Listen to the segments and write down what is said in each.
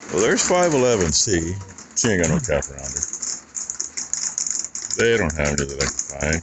Well, there's 511C. She ain't got no cap around her. They don't have any that I can find.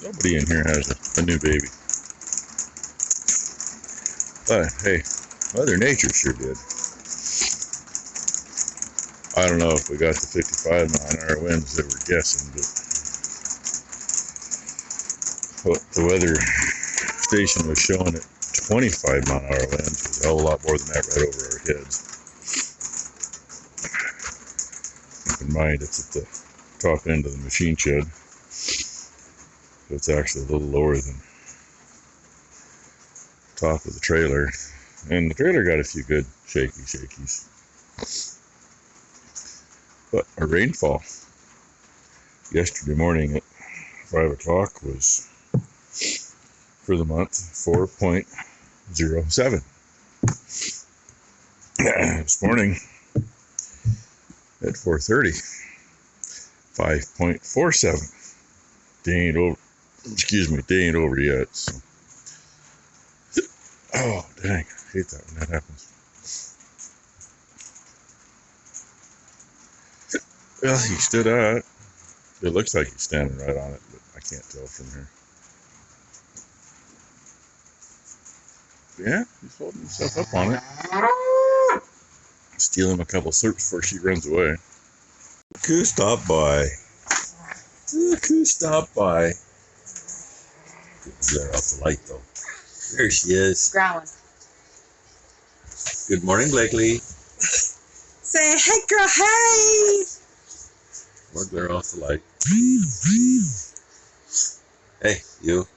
Nobody in here has a new baby. But hey, Mother Nature sure did. I don't know if we got the 55-mile-an-hour winds that we're guessing, but the weather station was showing it 25-mile-an-hour winds, was a hell of a lot more than that right over our heads. Keep in mind, it's at the top end of the machine shed, so it's actually a little lower than top of the trailer, and the trailer got a few good shakies. But our rainfall yesterday morning at 5 o'clock was, for the month, 4.07. This morning at 4:30, 5.47. They ain't over yet. So. Oh, dang, I hate that when that happens. Well, he stood out. It looks like he's standing right on it, but I can't tell from here. Yeah, he's holding himself up on it. Steal him a couple slurps before she runs away. Coo stopped by. Coo stopped by. There off the light though. There she is. Growling. Good morning, Blakely. Say, hey girl, hey! More glare off the light. Hey, you.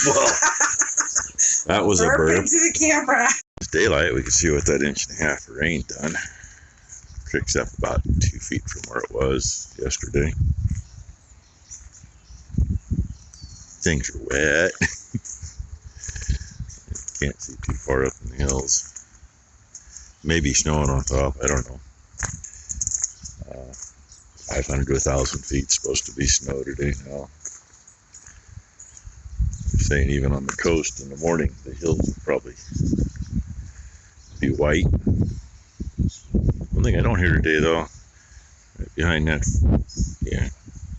Well, that was a burp. To the camera. It's daylight, we can see what that 1.5 inches of rain done. Creek's up about 2 feet from where it was yesterday. Things are wet. Can't see too far up in the hills. Maybe snowing on top, I don't know. 500 to 1,000 feet supposed to be snow today now. They're saying even on the coast in the morning, the hills will probably be white. One thing I don't hear today though, right behind that, yeah,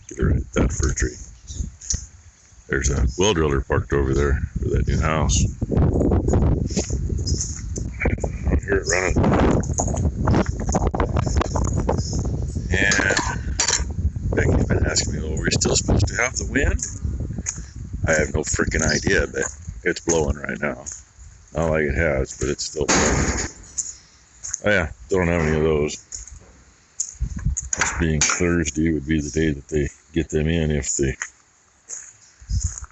get her at that fir tree. There's a well driller parked over there for that new house. I don't hear it running. And Becky's been asking me, well, we're still supposed to have the wind? I have no freaking idea, but it's blowing right now. Not like it has, but it's still blowing. Oh yeah, don't have any of those. This being Thursday would be the day that they get them in if they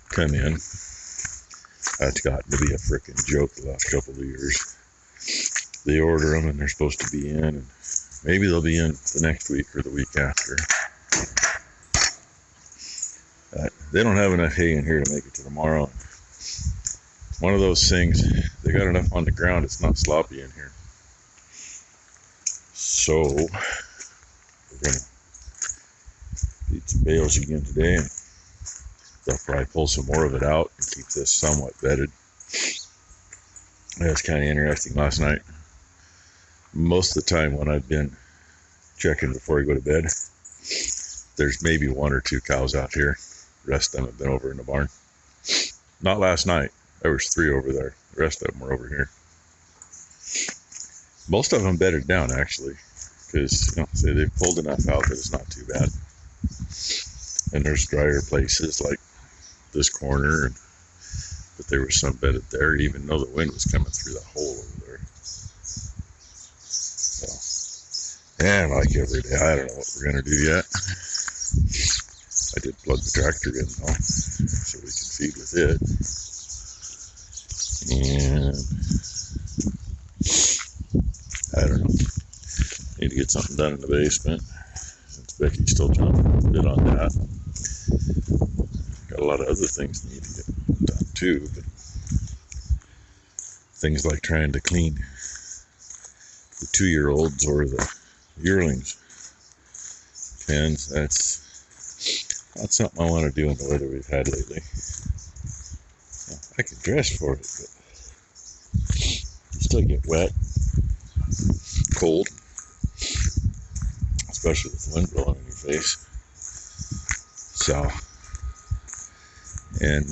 come in. That's gotten to be a freaking joke the last couple of years. They order them and they're supposed to be in, and maybe they'll be in the next week or the week after. They don't have enough hay in here to make it to tomorrow. It's one of those things, they got enough on the ground, it's not sloppy in here. So, we're going to eat some bales again today, and they'll probably pull some more of it out and keep this somewhat bedded. That's kind of interesting last night. Most of the time when I've been checking before I go to bed, there's maybe 1 or 2 cows out here. The rest of them have been over in the barn. Not last night. There was 3 over there. The rest of them were over here. Most of them bedded down, actually, because say they've pulled enough out that it's not too bad. And there's drier places like this corner, but there was some bedded there, even though the wind was coming through that hole over there. So, and like every day, I don't know what we're gonna do yet. I did plug the tractor in though, so we can feed with it. And I don't know. Need to get something done in the basement, since Becky's still jumping a bit on that. Got a lot of other things that need to get done too, but things like trying to clean the 2-year-olds or the yearlings pens, that's not something I want to do in the weather we've had lately. I could dress for it, but you still get wet, cold, especially with the wind blowing in your face. So, and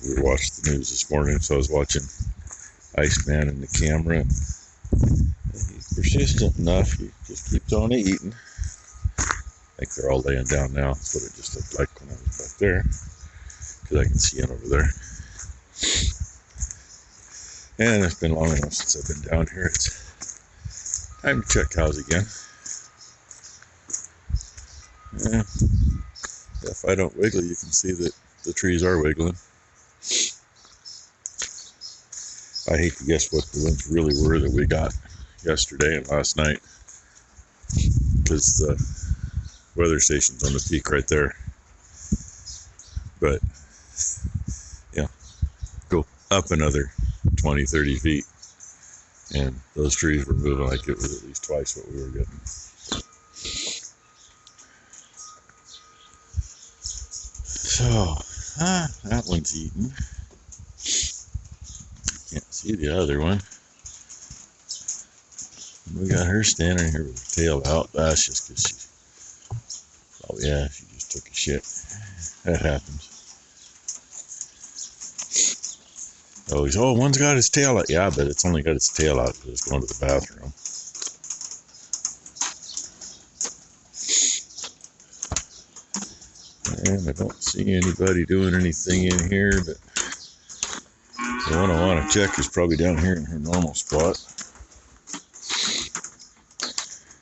we watched the news this morning, so I was watching Iceman in the camera, and he's persistent enough. He just keeps on eating. I think they're all laying down now. That's what it just looked like when I was back there, because I can see him over there. And it's been long enough since I've been down here. It's time to check cows again. Yeah. If I don't wiggle, you can see that the trees are wiggling. I hate to guess what the winds really were that we got yesterday and last night, because the weather station's on the peak right there. But yeah, go up another 20, 30 feet, and those trees were moving like it was at least twice what we were getting. So, that one's eaten. Can't see the other one. We got her standing here with her tail out. That's just because she, oh yeah, she just took a shit. That happens. Oh, one's got his tail out. Yeah, but it's only got its tail out because it's going to the bathroom. And I don't see anybody doing anything in here, but the one I want to check is probably down here in her normal spot.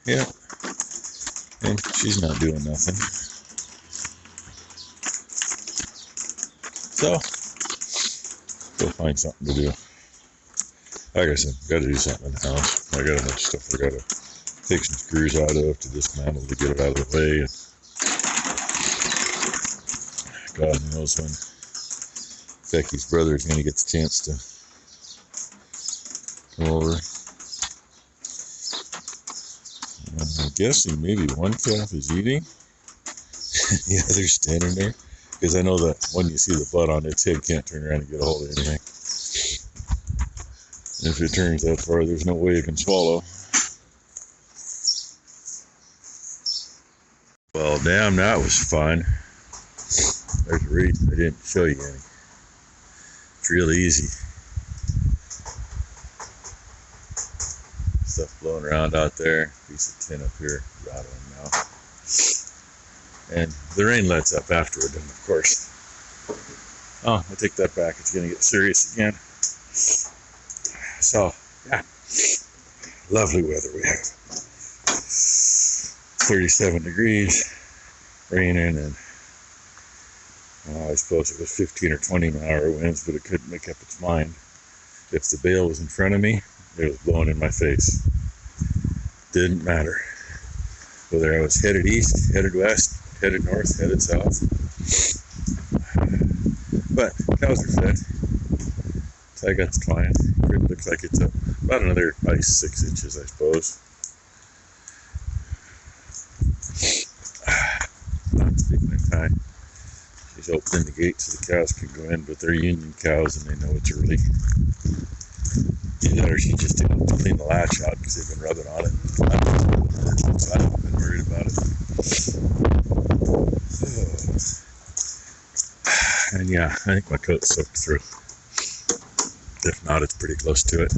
Yeah, and she's not doing nothing. So, go find something to do. Like I said, got to do something in the house. I got a bunch of stuff I got to take some screws out of to dismantle to get it out of the way. And God knows when Becky's brother is going to get the chance to come over. I'm guessing maybe one calf is eating. The other's standing there. Because I know that when you see the butt on its head, can't turn around and get a hold of anything. And if it turns that far, there's no way it can swallow. Well, damn, that was fun. There's a reason I didn't show you any. It's real easy. Stuff blowing around out there. Piece of tin up here, rattling now. And the rain lets up afterward, and of course. Oh, I take that back. It's going to get serious again. So, yeah. Lovely weather we have. 37 degrees, raining, and I suppose it was 15 or 20 mile an hour winds, but it couldn't make up its mind. If the bale was in front of me, it was blowing in my face. Didn't matter. Whether I was headed east, headed west, headed north, headed south. But cows are fed. So I got the client. It looks like it's about another 6 inches, I suppose. Not speaking of time. She's opening the gate so the cows can go in, but they're union cows and they know it's early. Either she just didn't clean the latch out because they've been rubbing on it. So I haven't been worried about it. And yeah, I think my coat's soaked through. If not, it's pretty close to it.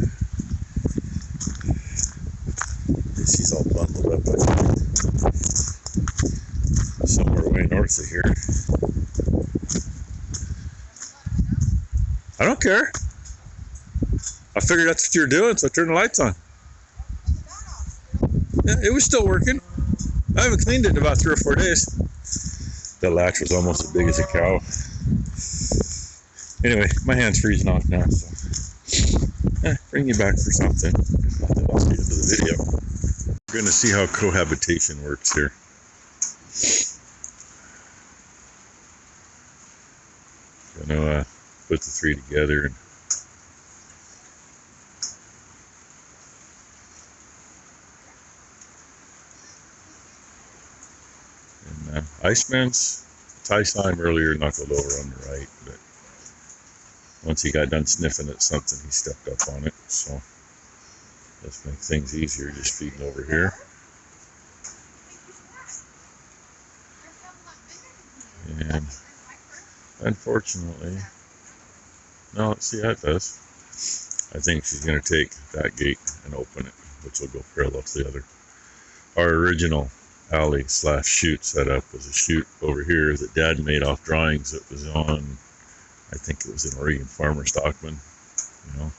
She's all bundled up, I think. Somewhere way north of here. I don't care. I figured that's what you were doing, so I turned the lights on. Yeah, it was still working. I haven't cleaned it in about 3 or 4 days. That latch was almost as big as a cow. Anyway, my hand's freezing off now, so bring you back for something. I'll see you into the video. We're going to see how cohabitation works here. Going to put the 3 together. And Iceman's, Ty saw him earlier, knuckled over on the right, but Once he got done sniffing at something, he stepped up on it. So let's make things easier, just feeding over here. And unfortunately, no, let's see how it does. I think she's going to take that gate and open it, which will go parallel to the other. Our original alley / chute setup was a chute over here that Dad made off drawings that was on, I think it was an Oregon Farmer Stockman. You know,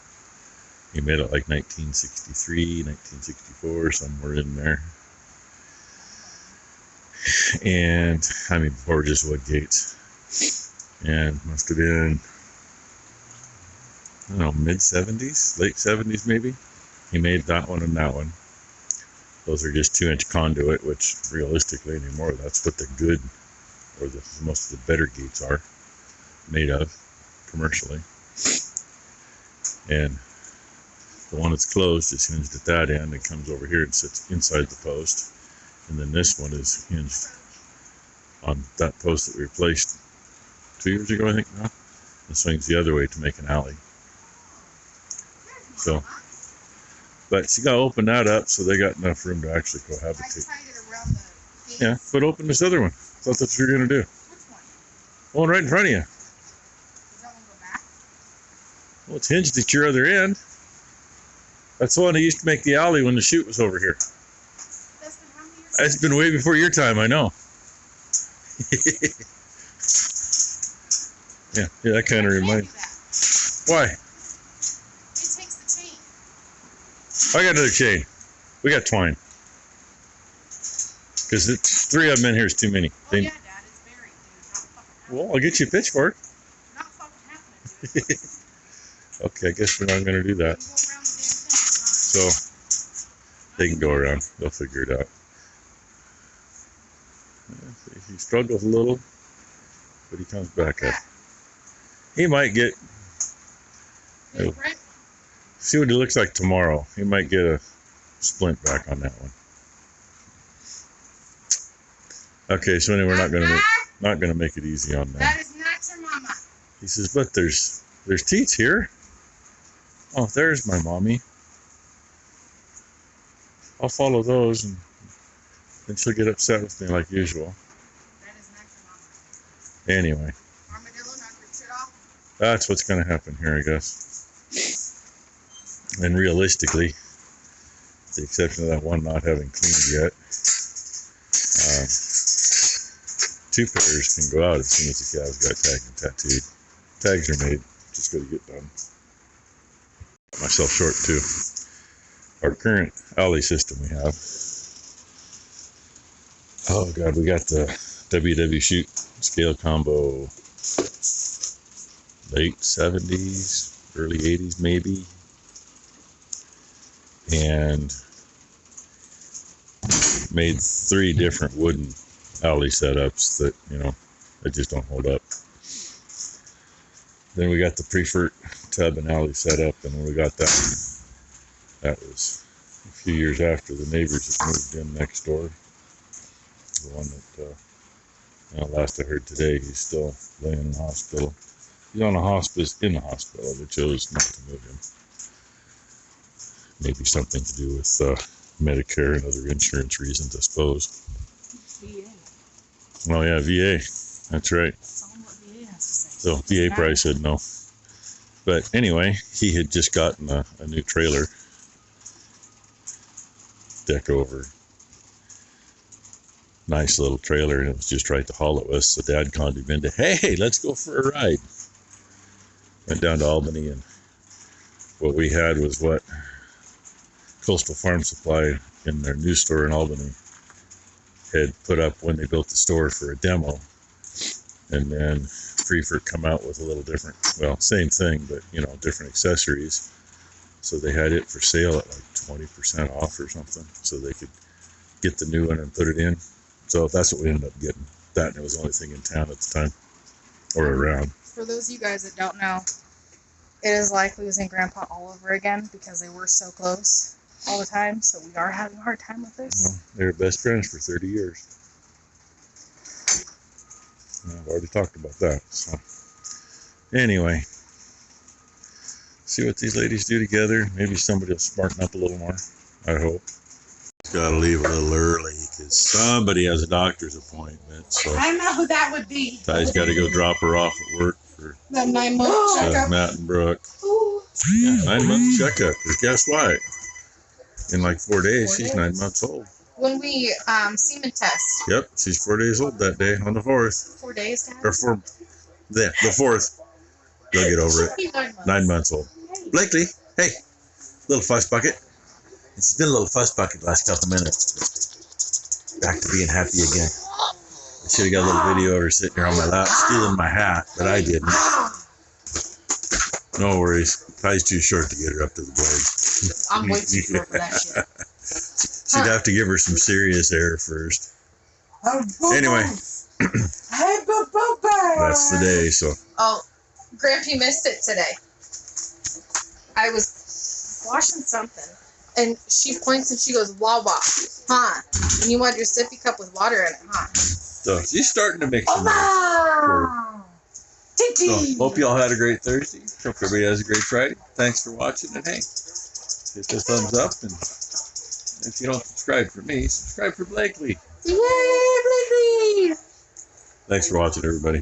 he made it like 1963, 1964, somewhere in there. And I mean, before just wood gates. And must have been, I don't know, mid 70s, late 70s maybe. He made that one and that one. Those are just 2-inch conduit, which realistically anymore, that's what the good, or the most of the better gates are made of commercially. And the one that's closed is hinged at that end and comes over here and sits inside the post. And then this one is hinged on that post that we replaced 2 years ago, I think now. And swings the other way to make an alley. So, but you gotta open that up so they got enough room to actually cohabitate. Yeah, but open this other one. I thought that's what you were gonna do. Which one? One right in front of you. Does that one go back? Well, it's hinged at your other end. That's the one that used to make the alley when the chute was over here. That's been how many years? It's been way before your time, I know. Yeah, that kind of reminds. Why? It takes the chain. I got another chain. We got twine. Because 3 of them in here is too many. Oh yeah, Dad, it's buried, dude. Not fucking happening. Well, I'll get you a pitchfork. Not fucking happening, dude. Okay, I guess we're not going to do that. You can go around the damn thing. So they can go around. They'll figure it out. He struggles a little, but he comes back up. He might get. See what he looks like tomorrow. He might get a splint back on that one. Okay, so anyway, we're not gonna make it easy on them. That is not your mama. He says, but there's teats here. Oh, there's my mommy. I'll follow those, and then she'll get upset with me like usual. That is not your mama. Anyway, Armadillo knocked your shit off. that's what's gonna happen here, I guess. And realistically, with the exception of that one not having cleaned yet, 2 pairs can go out as soon as the calves got tagged and tattooed. Tags are made, just gotta get done. Got myself short too. Our current alley system we have. Oh god, we got the WW Chute scale combo, late 70s, early 80s maybe. And made 3 different wooden alley setups that, you know, they just don't hold up. Then we got the Prefert tub and alley setup, and when we got that was a few years after the neighbors had moved in next door. The one that, last I heard today, he's still laying in the hospital. He's on a hospice in the hospital. They chose not to move him. Maybe something to do with Medicare and other insurance reasons, I suppose. VA. Oh yeah, VA. That's right. That's all what VA has to say. So VA probably said no. But anyway, he had just gotten a new trailer. Deck over. Nice little trailer, and it was just right to haul it with. So Dad called him into, hey, let's go for a ride. Went down to Albany, and what we had was what Coastal Farm Supply in their new store in Albany had put up when they built the store for a demo. And then Prefert come out with a little different, well, same thing, but, you know, different accessories. So they had it for sale at like 20% off or something, so they could get the new one and put it in. So that's what we ended up getting. That, and it was the only thing in town at the time, or around. For those of you guys that don't know, it is like losing Grandpa all over again because they were so close all the time. So we are having a hard time with this. Well, they were best friends for 30 years. And I've already talked about that. So anyway, See what these ladies do together. Maybe somebody will smarten up a little more. I hope. Gotta leave a little early because somebody has a doctor's appointment. So I know who that would be. Ty's got to go drop her off at work for The 9-month checkup. Matt and Brooke. Yeah, 9-month checkup. Because guess what? In like 4 days, she's 9 months old. When we semen test. Yep, she's 4 days old that day on the 4th. 4 days, Dad? Or the 4th. You'll get over it. 9 months old. Blakely, hey, little fuss bucket. It's been a little fuss bucket the last couple minutes. Back to being happy again. I should have got a little video of her sitting here on my lap stealing my hat, but I didn't. No worries. Ty's too short to get her up to the blades. I'm way too short for that shit. She'd have to give her some serious air first. Anyway, Hey, that's the day, so. Oh, Grampy missed it today. I was washing something, and she points and she goes, Wawa, huh? And you want your sippy cup with water in it, huh? So she's starting to mix in there. Wow. So, hope y'all had a great Thursday. Hope everybody has a great Friday. Thanks for watching, and hey, hit the thumbs up, and if you don't subscribe for me, subscribe for Blakely. Yay, Blakely! Thanks for watching, everybody.